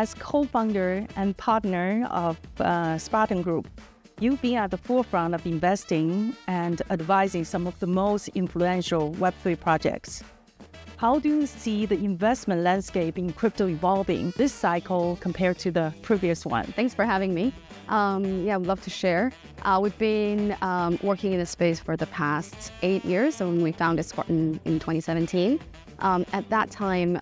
As co-founder and partner of Spartan Group, you've been at the forefront of investing and advising some of the most influential Web3 projects. How do you see the investment landscape in crypto evolving this cycle compared to the previous one? Thanks for having me. I'd love to share. We've been working in this space for the past 8 years. So when we founded Spartan in 2017, at that time,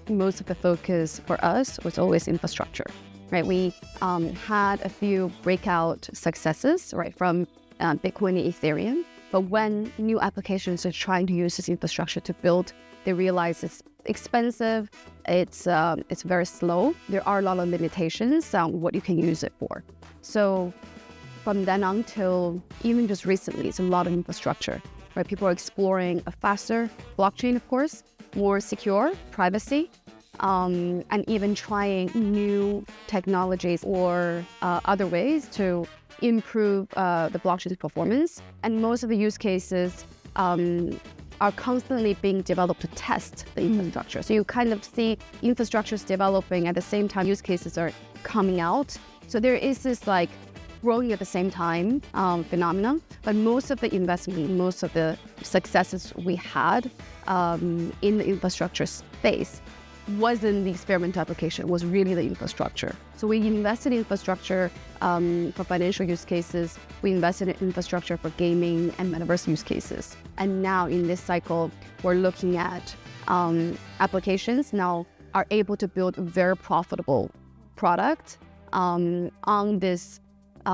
most of the focus for us was always infrastructure. Right, we had a few breakout successes, right, from Bitcoin and Ethereum. But when new applications are trying to use this infrastructure to build, they realize it's expensive, it's very slow. There are a lot of limitations on what you can use it for. So from then on till even just recently, it's a lot of infrastructure. Right, people are exploring a faster blockchain, of course, more secure, privacy. And even trying new technologies or other ways to improve the blockchain's performance. And most of the use cases are constantly being developed to test the infrastructure. So you kind of see infrastructures developing at the same time use cases are coming out. So there is this like growing at the same time phenomenon. But most of the investment, most of the successes we had in the infrastructure space wasn't the experimental application, was really the infrastructure. So we invested in infrastructure for financial use cases. We invested in infrastructure for gaming and metaverse use cases. And now in this cycle, we're looking at applications now are able to build a very profitable product on this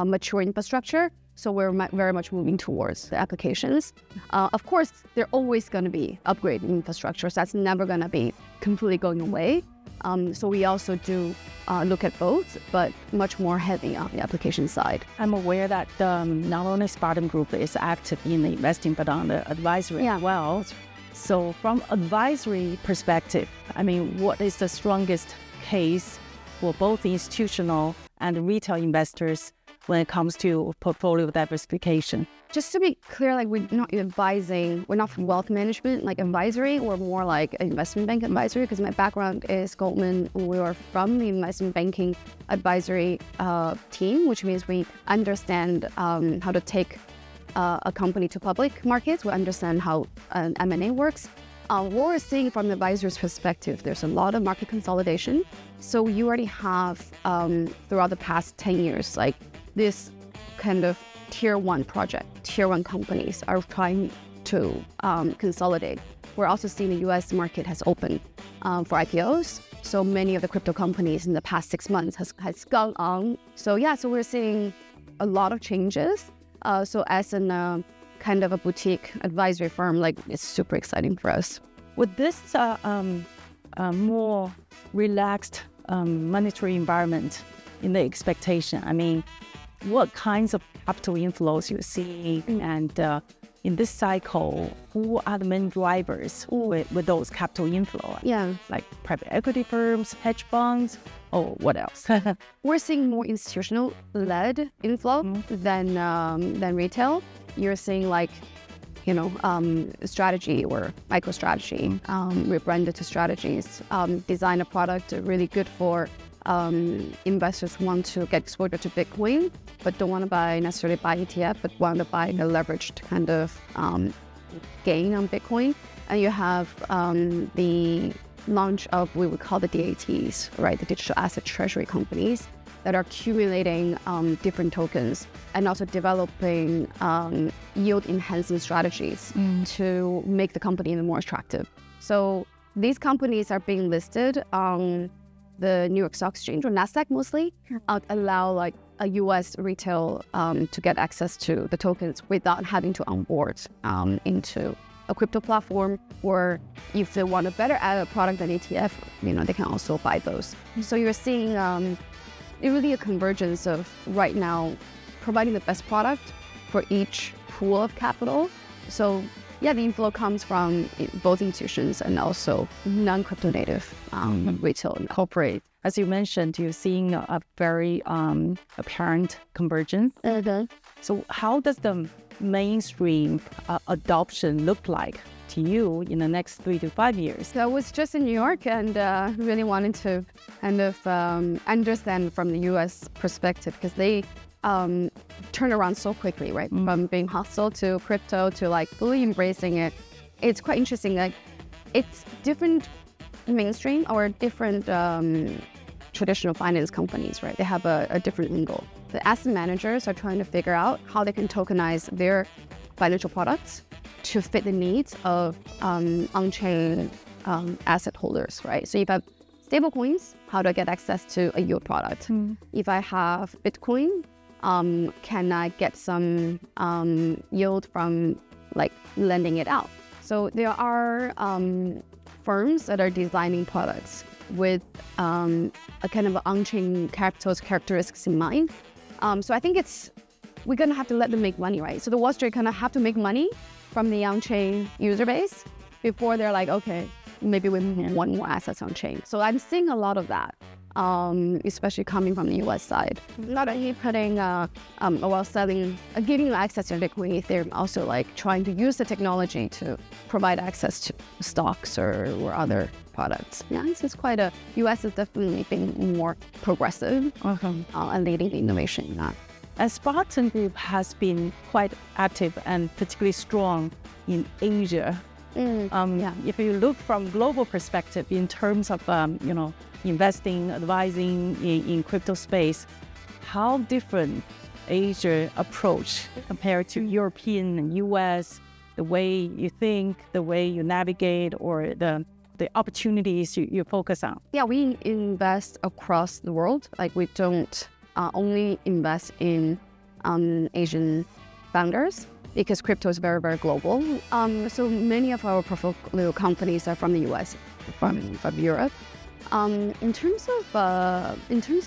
mature infrastructure. So we're very much moving towards the applications. Of course, they're always going to be upgrading infrastructure. So that's never going to be completely going away. So we also do look at both, but much more heavy on the application side. I'm aware that not only Spartan Group is active in the investing, but on the advisory as well. So from advisory perspective, I mean, what is the strongest case for both institutional and retail investors when it comes to portfolio diversification? Just to be clear, like we're not advising, we're not wealth management like advisory, we're more like investment bank advisory, because my background is Goldman. We are from the investment banking advisory team, which means we understand how to take a company to public markets. We understand how an M&A works. What we're seeing from the advisor's perspective, there's a lot of market consolidation. So you already have, throughout the past 10 years, like this kind of tier one project, tier one companies are trying to consolidate. We're also seeing the US market has opened for IPOs. So many of the crypto companies in the past 6 months has gone on. So we're seeing a lot of changes. So as an kind of a boutique advisory firm, like it's super exciting for us. With this more relaxed monetary environment in the expectation, I mean, what kinds of capital inflows you see, and in this cycle, who are the main drivers with those capital inflow? Yeah, like private equity firms, hedge funds, or what else? We're seeing more institutional-led inflow than retail. You're seeing like, strategy or micro-strategy, rebranded to strategies, design a product really good for investors who want to get exposure to Bitcoin, but don't want to necessarily buy ETF, but want to buy a leveraged kind of gain on Bitcoin. And you have the launch of what we call the DATs, right? The digital asset treasury companies that are accumulating different tokens and also developing yield enhancing strategies to make the company even more attractive. So these companies are being listed on the New York Stock Exchange or NASDAQ mostly, allow like a US retail to get access to the tokens without having to onboard into a crypto platform, or if they want a better product than ETF, they can also buy those. So you're seeing really a convergence of right now providing the best product for each pool of capital. So the inflow comes from both institutions and also non-crypto native retail and corporate. As you mentioned, you're seeing a very apparent convergence. So how does the mainstream adoption look like to you in the next 3 to 5 years? So I was just in New York and really wanted to kind of understand from the US perspective, because they turn around so quickly, right? From being hostile to crypto to like fully embracing it. It's quite interesting. Like, it's different mainstream or different traditional finance companies, right? They have a different angle. The asset managers are trying to figure out how they can tokenize their financial products to fit the needs of on-chain asset holders, right? So if I have stable coins, how do I get access to a yield product? If I have Bitcoin, can I get some yield from like lending it out? So there are firms that are designing products with a kind of on-chain characteristics in mind. So I think we're gonna have to let them make money, right? So the Wall Street kind of have to make money from the on-chain user base before they're like, okay, maybe we want more assets on chain. So I'm seeing a lot of that, especially coming from the US side. Not only putting, selling, giving you access to Bitcoin, Ethereum, also like trying to use the technology to provide access to stocks or other products. Yeah, this is US is definitely being more progressive and leading the innovation in that. And Spartan Group has been quite active and particularly strong in Asia. If you look from global perspective in terms of investing, advising in crypto space, how different Asia approach compared to European and US, the way you think, the way you navigate, or the opportunities you focus on? Yeah, we invest across the world. Like, we don't only invest in Asian founders, because crypto is very, very global. So many of our portfolio companies are from the US, from Europe. In terms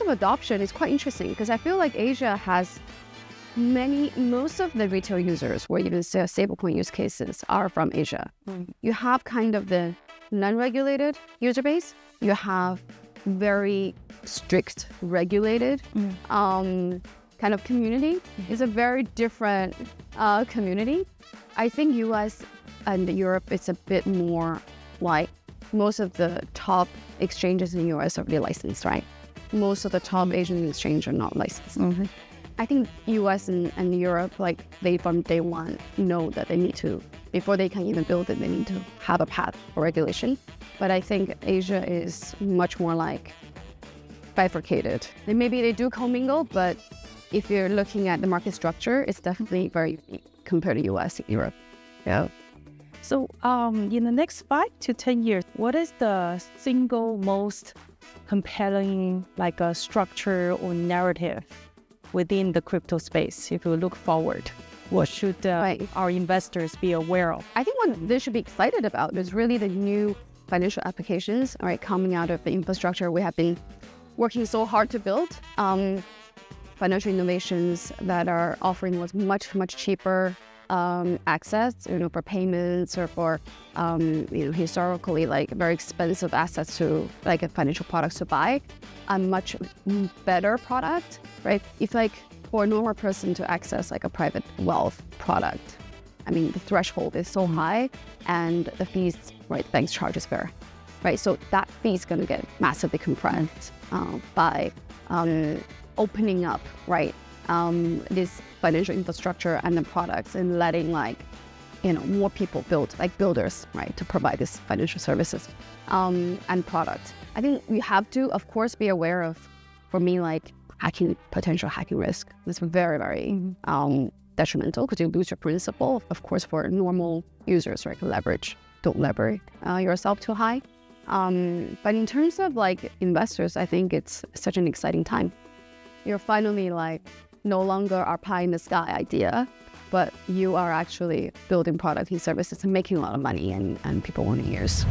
of adoption, it's quite interesting, because I feel like Asia has most of the retail users, or even say stablecoin use cases, are from Asia. You have kind of the non-regulated user base. You have very strict regulated kind of community. It's a very different community. I think US and Europe, it's a bit more like most of the top exchanges in US are really licensed, right? Most of the top Asian exchanges are not licensed. I think US and Europe, like, they from day one know that they need to, before they can even build it, they need to have a path for regulation. But I think Asia is much more like bifurcated. And maybe they do commingle, but if you're looking at the market structure, it's definitely very unique compared to US and Europe. Yeah. So in the next 5 to 10 years, what is the single most compelling structure or narrative within the crypto space? If we look forward, what should our investors be aware of? I think what they should be excited about is really the new financial applications, right, coming out of the infrastructure we have been working so hard to build. Financial innovations that are offering was much cheaper access, for payments, or for historically very expensive assets to financial products to buy, a much better product, right? If for a normal person to access a private wealth product, I mean, the threshold is so high, and the fees, right, banks charge is fair, right? So that fee is going to get massively compressed by opening up, right, this financial infrastructure and the products, and letting more people build, builders, right, to provide these financial services and products. I think we have to, of course, be aware of, for me, potential hacking risk. It's very, very detrimental, because you lose your principal. Of course, for normal users, right, don't leverage yourself too high. But in terms of investors, I think it's such an exciting time. You're finally no longer our pie in the sky idea, but you are actually building products and services and making a lot of money, and people want to use.